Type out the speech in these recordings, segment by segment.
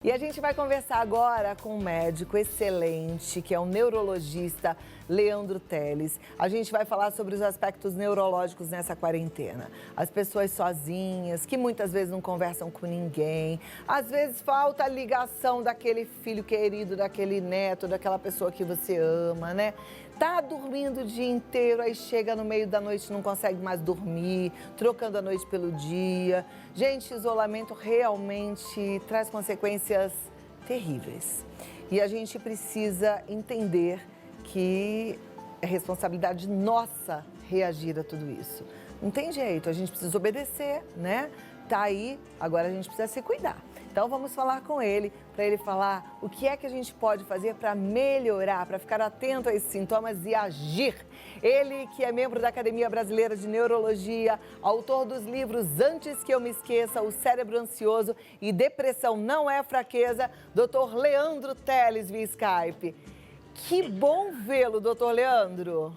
E a gente vai conversar agora com um médico excelente, que é o neurologista Leandro Teles. A gente vai falar sobre os aspectos neurológicos nessa quarentena. As pessoas sozinhas, que muitas vezes não conversam com ninguém. Às vezes falta a ligação daquele filho querido, daquele neto, daquela pessoa que você ama, né? Tá dormindo o dia inteiro, aí chega no meio da noite e não consegue mais dormir, trocando a noite pelo dia. Gente, isolamento realmente traz consequências terríveis. E a gente precisa entender que é responsabilidade nossa reagir a tudo isso. Não tem jeito, a gente precisa obedecer, né? Tá aí, agora a gente precisa se cuidar. Então vamos falar com ele, para ele falar o que é que a gente pode fazer para melhorar, para ficar atento a esses sintomas e agir. Ele que é membro da Academia Brasileira de Neurologia, autor dos livros Antes que eu me esqueça, O Cérebro Ansioso e Depressão não é fraqueza, Dr. Leandro Teles via Skype. Que bom vê-lo, doutor Leandro.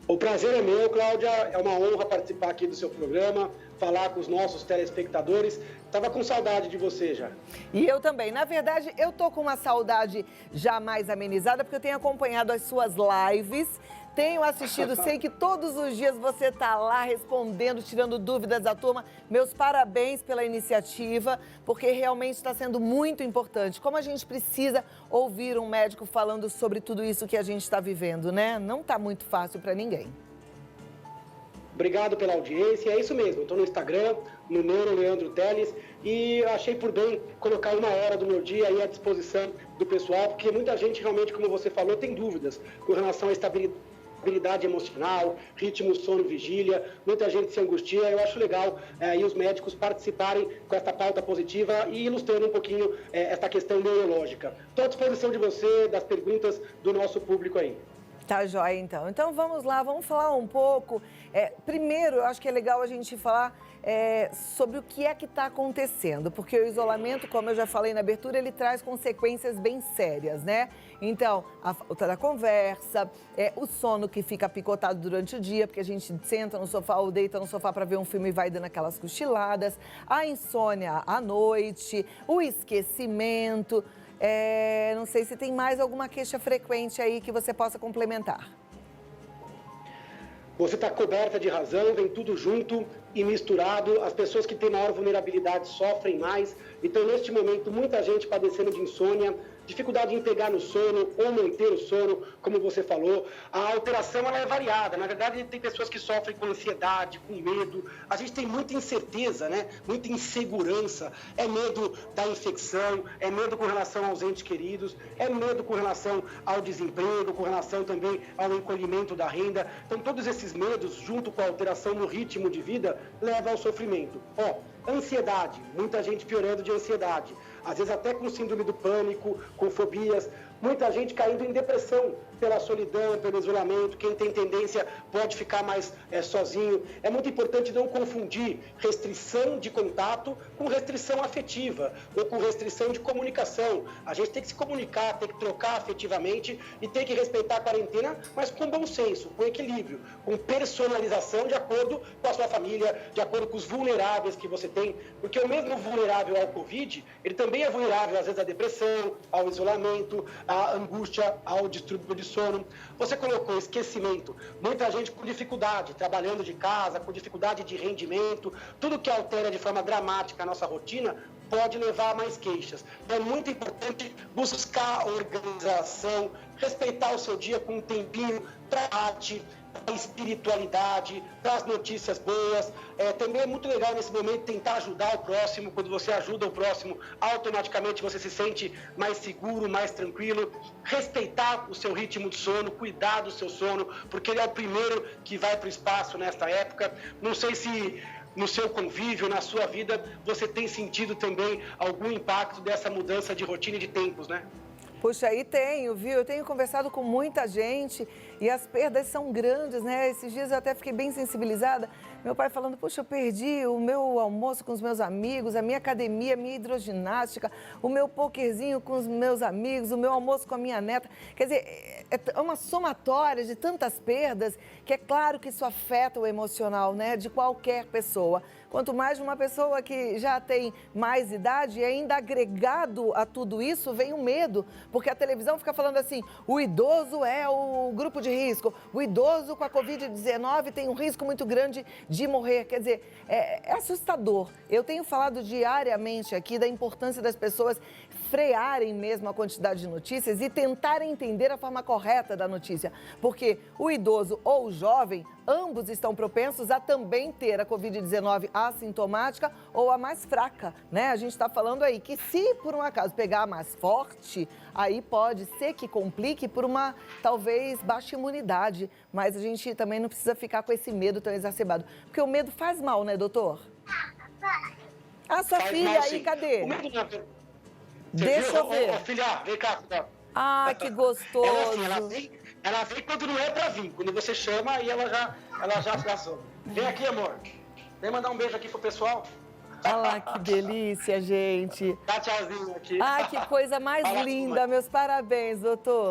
O prazer é meu, Cláudia. É uma honra participar aqui do seu programa, falar com os nossos telespectadores. Tava com saudade de você já. E eu também. Na verdade, eu tô com uma saudade já mais amenizada, porque eu tenho acompanhado as suas lives, tenho assistido, sei que todos os dias você tá lá respondendo, tirando dúvidas da turma. Meus parabéns pela iniciativa, porque realmente está sendo muito importante. Como a gente precisa ouvir um médico falando sobre tudo isso que a gente está vivendo, né? Não tá muito fácil para ninguém. Obrigado pela audiência, é isso mesmo. Estou no Instagram, no Neuro Leandro Teles, e achei por bem colocar uma hora do meu dia aí à disposição do pessoal, porque muita gente realmente, como você falou, tem dúvidas com relação à estabilidade emocional, ritmo, sono, vigília, muita gente se angustia. Eu acho legal e os médicos participarem com essa pauta positiva e ilustrando um pouquinho essa questão neurológica. Estou à disposição de você, das perguntas do nosso público aí. Tá joia, então. Então vamos lá, vamos falar um pouco. Primeiro, eu acho que é legal a gente falar sobre o que é que está acontecendo, porque o isolamento, como eu já falei na abertura, ele traz consequências bem sérias, né? Então, a falta da conversa, o sono que fica picotado durante o dia, porque a gente senta no sofá ou deita no sofá para ver um filme e vai dando aquelas cochiladas, a insônia à noite, o esquecimento. Não sei se tem mais alguma queixa frequente aí que você possa complementar. Você está coberta de razão, vem tudo junto e misturado. As pessoas que têm maior vulnerabilidade sofrem mais. Então, neste momento, muita gente padecendo de insônia, dificuldade em pegar no sono ou manter o sono, como você falou. A alteração ela é variada. Na verdade, tem pessoas que sofrem com ansiedade, com medo. A gente tem muita incerteza, né? Muita insegurança. É medo da infecção, é medo com relação aos entes queridos, é medo com relação ao desemprego, com relação também ao encolhimento da renda. Então, todos esses medos, junto com a alteração no ritmo de vida, levam ao sofrimento. Ansiedade, muita gente piorando de ansiedade, às vezes até com síndrome do pânico, com fobias, muita gente caindo em depressão pela solidão, pelo isolamento. Quem tem tendência pode ficar mais sozinho. É muito importante não confundir restrição de contato com restrição afetiva ou com restrição de comunicação. A gente tem que se comunicar, tem que trocar afetivamente e tem que respeitar a quarentena, mas com bom senso, com equilíbrio, com personalização de acordo com a sua família, de acordo com os vulneráveis que você tem, porque o mesmo vulnerável ao Covid, ele também é vulnerável às vezes à depressão, ao isolamento, à angústia, ao distúrbio de sono. Você colocou esquecimento, muita gente com dificuldade, trabalhando de casa, com dificuldade de rendimento, tudo que altera de forma dramática a nossa rotina pode levar a mais queixas. É muito importante buscar organização, respeitar o seu dia com um tempinho para a arte, para a espiritualidade, para as notícias boas. Também é muito legal nesse momento tentar ajudar o próximo. Quando você ajuda o próximo, automaticamente você se sente mais seguro, mais tranquilo. Respeitar o seu ritmo de sono, cuidar do seu sono, porque ele é o primeiro que vai para o espaço nesta época. Não sei se no seu convívio, na sua vida, você tem sentido também algum impacto dessa mudança de rotina e de tempos, né? Puxa, aí tenho, viu? Eu tenho conversado com muita gente e as perdas são grandes, né? Esses dias eu até fiquei bem sensibilizada. Meu pai falando, poxa, eu perdi o meu almoço com os meus amigos, a minha academia, a minha hidroginástica, o meu pokerzinho com os meus amigos, o meu almoço com a minha neta. Quer dizer, é uma somatória de tantas perdas que é claro que isso afeta o emocional, né, de qualquer pessoa. Quanto mais de uma pessoa que já tem mais idade e ainda agregado a tudo isso vem o medo, porque a televisão fica falando assim, o idoso é o grupo de risco, o idoso com a Covid-19 tem um risco muito grande de morrer. Quer dizer, é assustador. Eu tenho falado diariamente aqui da importância das pessoas frearem mesmo a quantidade de notícias e tentarem entender a forma correta da notícia, porque o idoso ou o jovem, ambos estão propensos a também ter a Covid-19 assintomática ou a mais fraca, né? A gente está falando aí que se por um acaso pegar a mais forte, aí pode ser que complique por uma, talvez, baixa imunidade, mas a gente também não precisa ficar com esse medo tão exacerbado, porque o medo faz mal, né, doutor? A sua filha mal, aí, sim. cadê? O medo não é... Deixa eu ver. Filha, vem cá. Ah, que gostoso. Ela vem quando não é pra vir. Quando você chama, aí ela já passou. Vem aqui, amor. Vem mandar um beijo aqui pro pessoal. Olha lá, que delícia, gente. Dá tchauzinho aqui. Ah, que coisa mais linda. Meus parabéns, doutor.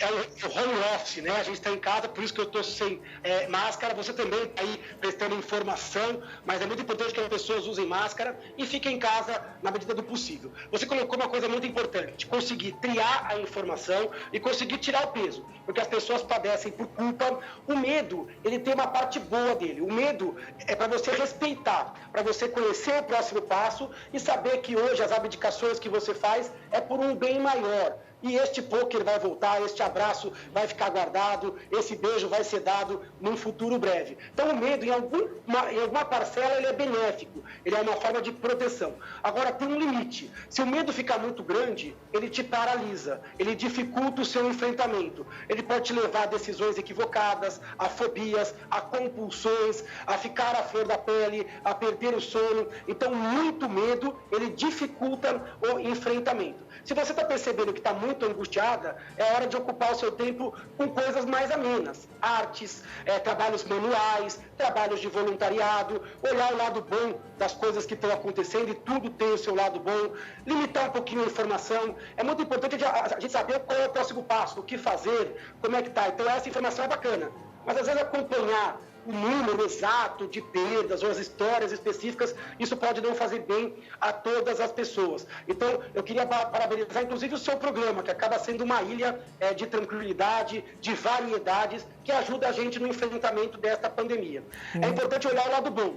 É o home office, né? A gente está em casa, por isso que eu estou sem máscara. Você também está aí prestando informação, mas é muito importante que as pessoas usem máscara e fiquem em casa na medida do possível. Você colocou uma coisa muito importante, conseguir triar a informação e conseguir tirar o peso, porque as pessoas padecem por culpa. O medo, ele tem uma parte boa dele. O medo é para você respeitar, para você conhecer o próximo passo e saber que hoje as abdicações que você faz é por um bem maior. E este poker vai voltar, este abraço vai ficar guardado, esse beijo vai ser dado num futuro breve. Então o medo, em alguma parcela, ele é benéfico, ele é uma forma de proteção. Agora tem um limite. Se o medo ficar muito grande, ele te paralisa, ele dificulta o seu enfrentamento. Ele pode te levar a decisões equivocadas, a fobias, a compulsões, a ficar à flor da pele, a perder o sono. Então muito medo, ele dificulta o enfrentamento. Se você está percebendo que está muito angustiada, é hora de ocupar o seu tempo com coisas mais amenas. Artes, trabalhos manuais, trabalhos de voluntariado, olhar o lado bom das coisas que estão acontecendo e tudo tem o seu lado bom, limitar um pouquinho a informação. É muito importante a gente saber qual é o próximo passo, o que fazer, como é que está. Então essa informação é bacana, mas às vezes acompanhar o número exato de perdas ou as histórias específicas, isso pode não fazer bem a todas as pessoas. Então, eu queria parabenizar, inclusive, o seu programa, que acaba sendo uma ilha de tranquilidade, de variedades, que ajuda a gente no enfrentamento desta pandemia. É importante olhar o lado bom.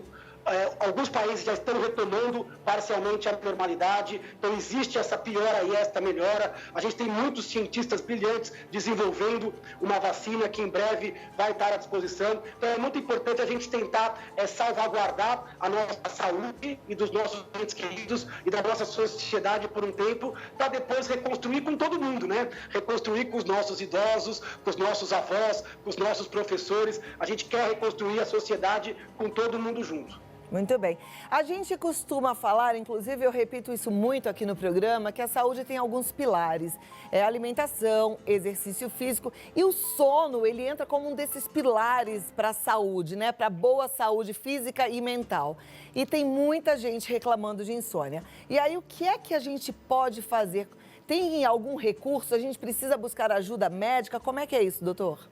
Alguns países já estão retomando parcialmente a normalidade, então existe essa piora e esta melhora. A gente tem muitos cientistas brilhantes desenvolvendo uma vacina que em breve vai estar à disposição. Então é muito importante a gente tentar salvaguardar a nossa saúde e dos nossos entes queridos e da nossa sociedade por um tempo, para depois reconstruir com todo mundo, né? Reconstruir com os nossos idosos, com os nossos avós, com os nossos professores. A gente quer reconstruir a sociedade com todo mundo junto. Muito bem. A gente costuma falar, inclusive eu repito isso muito aqui no programa, que a saúde tem alguns pilares. É alimentação, exercício físico e o sono, ele entra como um desses pilares para a saúde, né? Para boa saúde física e mental. E tem muita gente reclamando de insônia. E aí, o que é que a gente pode fazer? Tem algum recurso? A gente precisa buscar ajuda médica? Como é que é isso, doutor?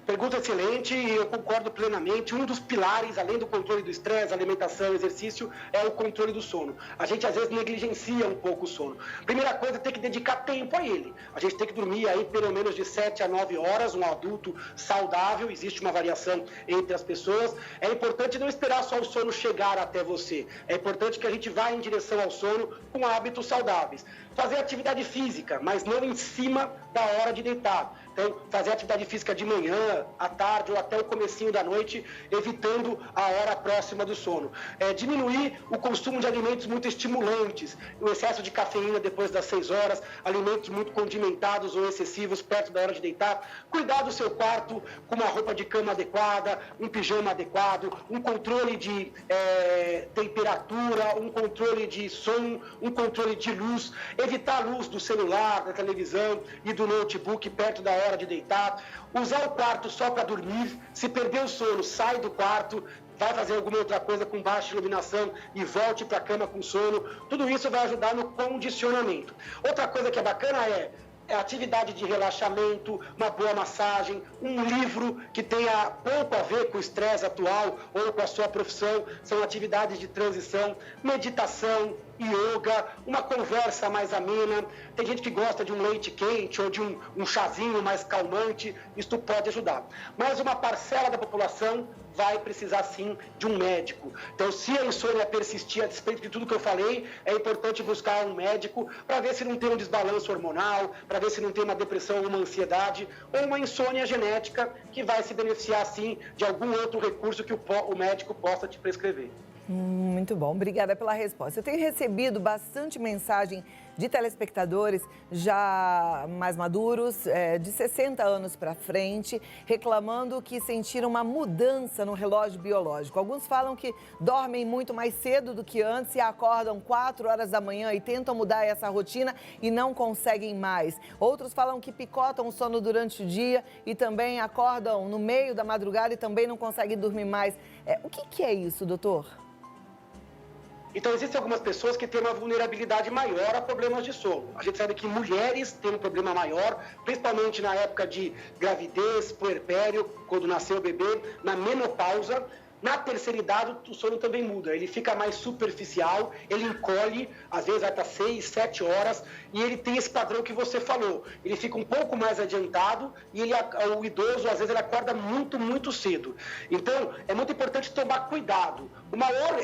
Pergunta excelente e eu concordo plenamente. Um dos pilares, além do controle do estresse, alimentação, exercício, é o controle do sono. A gente, às vezes, negligencia um pouco o sono. Primeira coisa, tem que dedicar tempo a ele. A gente tem que dormir aí pelo menos de 7 a 9 horas, um adulto saudável. Existe uma variação entre as pessoas. É importante não esperar só o sono chegar até você. É importante que a gente vá em direção ao sono com hábitos saudáveis. Fazer atividade física, mas não em cima da hora de deitar. Então, fazer atividade física de manhã, manhã, à tarde ou até o comecinho da noite, evitando a hora próxima do sono. Diminuir o consumo de alimentos muito estimulantes, o excesso de cafeína depois das 6 horas, alimentos muito condimentados ou excessivos perto da hora de deitar. Cuidar do seu quarto com uma roupa de cama adequada, um pijama adequado, um controle de temperatura, um controle de som, um controle de luz, evitar a luz do celular, da televisão e do notebook perto da hora de deitar, usar o quarto só para dormir, se perder o sono, sai do quarto, vai fazer alguma outra coisa com baixa iluminação e volte para a cama com sono. Tudo isso vai ajudar no condicionamento. Outra coisa que é bacana é atividade de relaxamento, uma boa massagem, um livro que tenha pouco a ver com o estresse atual ou com a sua profissão, são atividades de transição, meditação, yoga, uma conversa mais amena. Tem gente que gosta de um leite quente ou de um chazinho mais calmante, isso pode ajudar. Mas uma parcela da população vai precisar sim de um médico. Então, se a insônia persistir a despeito de tudo que eu falei, é importante buscar um médico para ver se não tem um desbalanço hormonal, para ver se não tem uma depressão ou uma ansiedade, ou uma insônia genética que vai se beneficiar sim de algum outro recurso que o médico possa te prescrever. Muito bom, obrigada pela resposta. Eu tenho recebido bastante mensagem de telespectadores já mais maduros, de 60 anos para frente, reclamando que sentiram uma mudança no relógio biológico. Alguns falam que dormem muito mais cedo do que antes e acordam 4 horas da manhã e tentam mudar essa rotina e não conseguem mais. Outros falam que picotam o sono durante o dia e também acordam no meio da madrugada e também não conseguem dormir mais. O que é isso, doutor? Então, existem algumas pessoas que têm uma vulnerabilidade maior a problemas de sono. A gente sabe que mulheres têm um problema maior, principalmente na época de gravidez, puerpério, quando nasceu o bebê, na menopausa. Na terceira idade, o sono também muda, ele fica mais superficial, ele encolhe, às vezes vai para 6, 7 horas, e ele tem esse padrão que você falou. Ele fica um pouco mais adiantado e o idoso, às vezes, ele acorda muito, muito cedo. Então, é muito importante tomar cuidado. O maior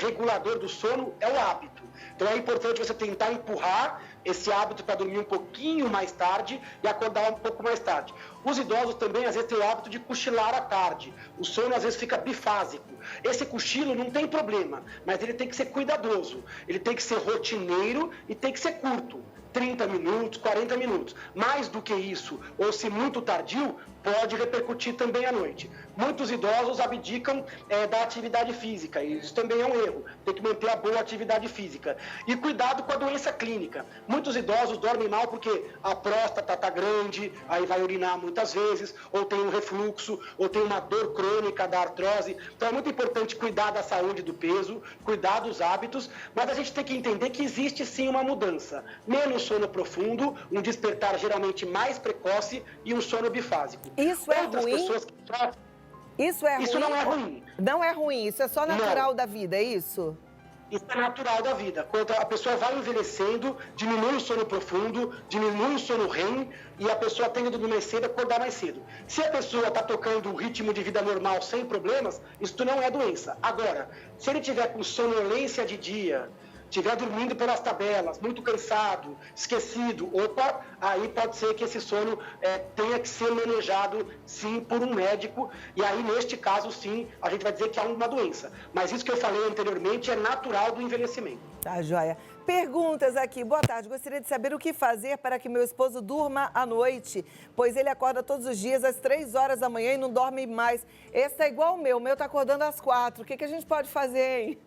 regulador do sono é o hábito. Então, é importante você tentar empurrar esse hábito para dormir um pouquinho mais tarde e acordar um pouco mais tarde. Os idosos também, às vezes, têm o hábito de cochilar à tarde. O sono, às vezes, fica bifásico. Esse cochilo não tem problema, mas ele tem que ser cuidadoso. Ele tem que ser rotineiro e tem que ser curto. 30 minutos, 40 minutos. Mais do que isso, ou se muito tardio, pode repercutir também à noite. Muitos idosos abdicam da atividade física, e isso também é um erro. Tem que manter a boa atividade física. E cuidado com a doença clínica. Muitos idosos dormem mal porque a próstata está grande, aí vai urinar muitas vezes, ou tem um refluxo, ou tem uma dor crônica da artrose. Então é muito importante cuidar da saúde do peso, cuidar dos hábitos, mas a gente tem que entender que existe sim uma mudança. Menos sono profundo, um despertar geralmente mais precoce e um sono bifásico. Isso é Outras ruim? pessoas que... Isso é ruim? Isso não é ruim. Não é ruim, isso é só natural Não. Da vida, é isso? Isso é natural da vida. Quando a pessoa vai envelhecendo, diminui o sono profundo, diminui o sono REM e a pessoa tende a dormir mais cedo, acordar mais cedo. Se a pessoa está tocando o ritmo de vida normal sem problemas, isso não é doença. Agora, se ele tiver com sonolência de dia, estiver dormindo pelas tabelas, muito cansado, esquecido, aí pode ser que esse sono tenha que ser manejado, sim, por um médico. E aí, neste caso, sim, a gente vai dizer que há uma doença. Mas isso que eu falei anteriormente é natural do envelhecimento. Tá, joia. Perguntas aqui. Boa tarde. Gostaria de saber o que fazer para que meu esposo durma à noite, pois ele acorda todos os dias às 3 horas da manhã e não dorme mais. Esse tá igual o meu tá acordando às 4. O que a gente pode fazer, hein?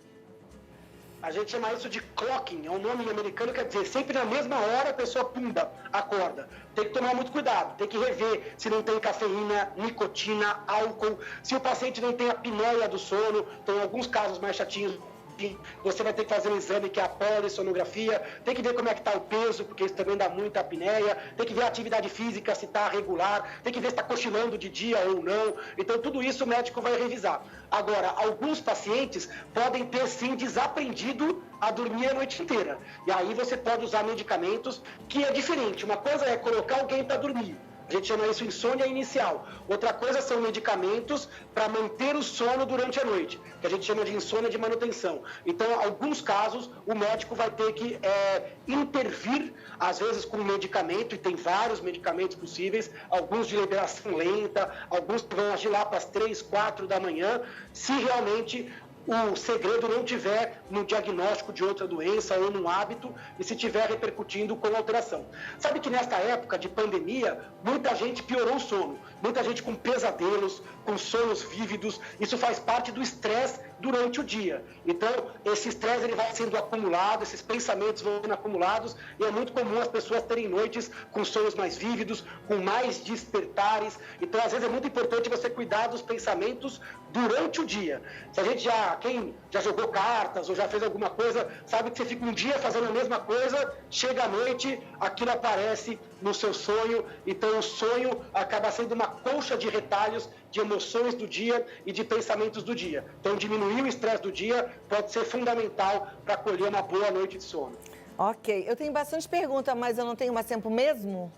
A gente chama isso de clocking, é um nome americano, quer dizer, sempre na mesma hora a pessoa, pumba, acorda. Tem que tomar muito cuidado, tem que rever se não tem cafeína, nicotina, álcool, se o paciente não tem a apneia do sono, tem alguns casos mais chatinhos, você vai ter que fazer um exame que é a polissonografia, tem que ver como é que está o peso, porque isso também dá muita apneia, tem que ver a atividade física, se está regular, tem que ver se está cochilando de dia ou não. Então, tudo isso o médico vai revisar. Agora, alguns pacientes podem ter, sim, desaprendido a dormir a noite inteira. E aí você pode usar medicamentos, que é diferente. Uma coisa é colocar alguém para dormir. A gente chama isso insônia inicial. Outra coisa são medicamentos para manter o sono durante a noite, que a gente chama de insônia de manutenção. Então, em alguns casos, o médico vai ter que intervir, às vezes com medicamento, e tem vários medicamentos possíveis, alguns de liberação lenta, alguns que vão agir lá para as 3, 4 da manhã, se realmente o segredo não tiver no diagnóstico de outra doença ou num hábito e se tiver repercutindo com alteração. Sabe que nesta época de pandemia, muita gente piorou o sono, muita gente com pesadelos, com sonhos vívidos, isso faz parte do estresse durante o dia. Então, esse estresse ele vai sendo acumulado, esses pensamentos vão sendo acumulados e é muito comum as pessoas terem noites com sonhos mais vívidos, com mais despertares. Então, às vezes é muito importante você cuidar dos pensamentos durante o dia. Se a gente quem já jogou cartas ou já fez alguma coisa, sabe que você fica um dia fazendo a mesma coisa, chega à noite, aquilo aparece no seu sonho, então o sonho acaba sendo uma colcha de retalhos de emoções do dia e de pensamentos do dia. Então diminuir o estresse do dia pode ser fundamental para colher uma boa noite de sono. Ok, eu tenho bastante pergunta, mas eu não tenho mais tempo mesmo?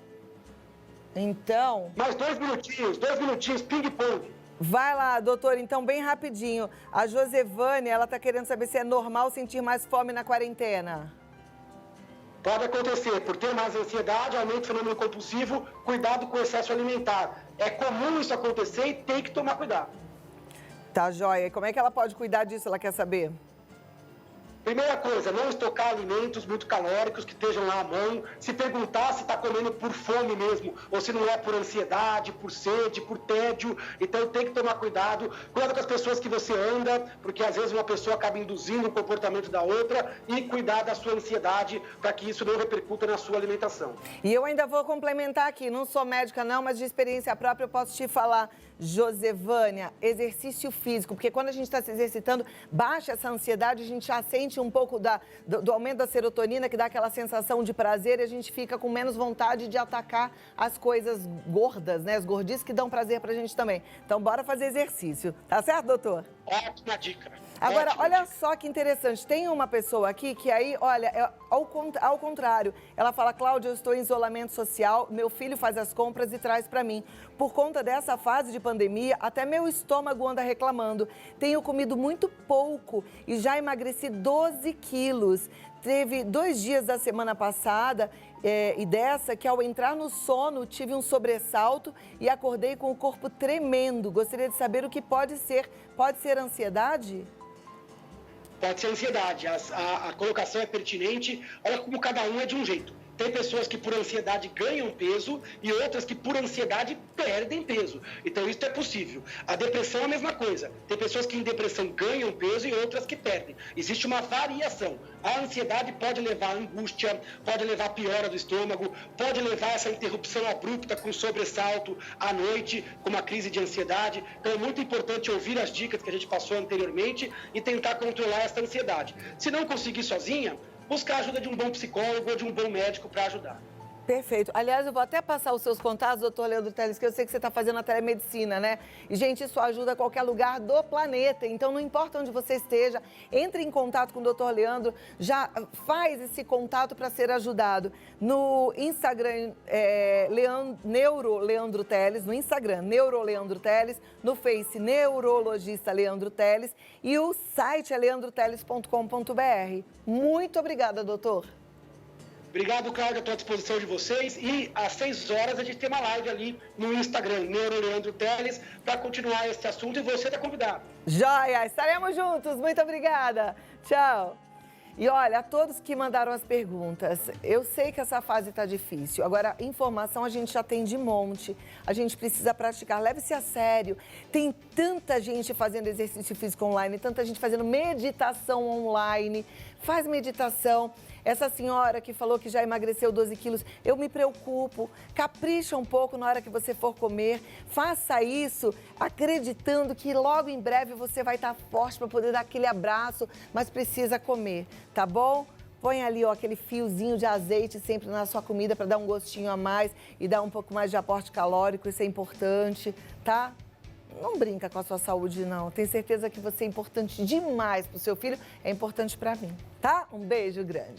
Então... Mais 2 minutinhos, ping-pong. Vai lá, doutor, então bem rapidinho. A Josevânia, ela tá querendo saber se é normal sentir mais fome na quarentena. Pode acontecer, por ter mais ansiedade, aumento do fenômeno compulsivo, cuidado com o excesso alimentar. É comum isso acontecer e tem que tomar cuidado. Tá, joia. E como é que ela pode cuidar disso, ela quer saber? Primeira coisa, não estocar alimentos muito calóricos que estejam lá à mão. Se perguntar se está comendo por fome mesmo, ou se não é por ansiedade, por sede, por tédio. Então tem que tomar cuidado. Cuidado com as pessoas que você anda, porque às vezes uma pessoa acaba induzindo o comportamento da outra. E cuidar da sua ansiedade para que isso não repercuta na sua alimentação. E eu ainda vou complementar aqui, não sou médica não, mas de experiência própria eu posso te falar. Josevânia, exercício físico, porque quando a gente está se exercitando, baixa essa ansiedade, a gente já sente um pouco do aumento da serotonina, que dá aquela sensação de prazer, e a gente fica com menos vontade de atacar as coisas gordas, né? As gordices que dão prazer pra gente também. Então, bora fazer exercício. Tá certo, doutor? Ótima dica. Agora, Ótima olha dica. só que interessante, tem uma pessoa aqui que aí, olha, ao contrário, ela fala, Cláudia, eu estou em isolamento social, meu filho faz as compras e traz para mim. Por conta dessa fase de pandemia, até meu estômago anda reclamando. Tenho comido muito pouco e já emagreci 12 quilos. Teve 2 dias da semana passada e dessa que ao entrar no sono tive um sobressalto e acordei com o corpo tremendo. Gostaria de saber o que pode ser. Pode ser ansiedade? Pode ser ansiedade. A colocação é pertinente. Olha como cada um é de um jeito. Tem pessoas que por ansiedade ganham peso e outras que por ansiedade perdem peso. Então isso é possível. A depressão é a mesma coisa. Tem pessoas que em depressão ganham peso e outras que perdem. Existe uma variação. A ansiedade pode levar a angústia, pode levar a piora do estômago, pode levar essa interrupção abrupta com sobressalto à noite, com uma crise de ansiedade. Então é muito importante ouvir as dicas que a gente passou anteriormente e tentar controlar essa ansiedade. Se não conseguir sozinha, buscar a ajuda de um bom psicólogo ou de um bom médico para ajudar. Perfeito. Aliás, eu vou até passar os seus contatos, doutor Leandro Teles, que eu sei que você está fazendo a telemedicina, né? E, gente, isso ajuda a qualquer lugar do planeta. Então, não importa onde você esteja, entre em contato com o doutor Leandro, já faz esse contato para ser ajudado. No Instagram, Neuro Leandro Teles, no Instagram, Neuro Leandro Teles, no Face, Neurologista Leandro Teles, e o site é leandroteles.com.br. Muito obrigada, doutor. Obrigado, Cláudia, estou à disposição de vocês. E às 6 horas a gente tem uma live ali no Instagram, Neuro Leandro Teles, para continuar esse assunto e você está convidado. Joia! Estaremos juntos. Muito obrigada. Tchau. E olha, a todos que mandaram as perguntas, eu sei que essa fase está difícil. Agora, informação a gente já tem de monte. A gente precisa praticar. Leve-se a sério. Tem tanta gente fazendo exercício físico online, tanta gente fazendo meditação online. Faz meditação. Essa senhora que falou que já emagreceu 12 quilos, eu me preocupo. Capricha um pouco na hora que você for comer. Faça isso acreditando que logo em breve você vai estar forte para poder dar aquele abraço, mas precisa comer, tá bom? Põe ali ó, aquele fiozinho de azeite sempre na sua comida para dar um gostinho a mais e dar um pouco mais de aporte calórico, isso é importante, tá? Não brinca com a sua saúde, não. Tenho certeza que você é importante demais para o seu filho, é importante para mim, tá? Um beijo grande.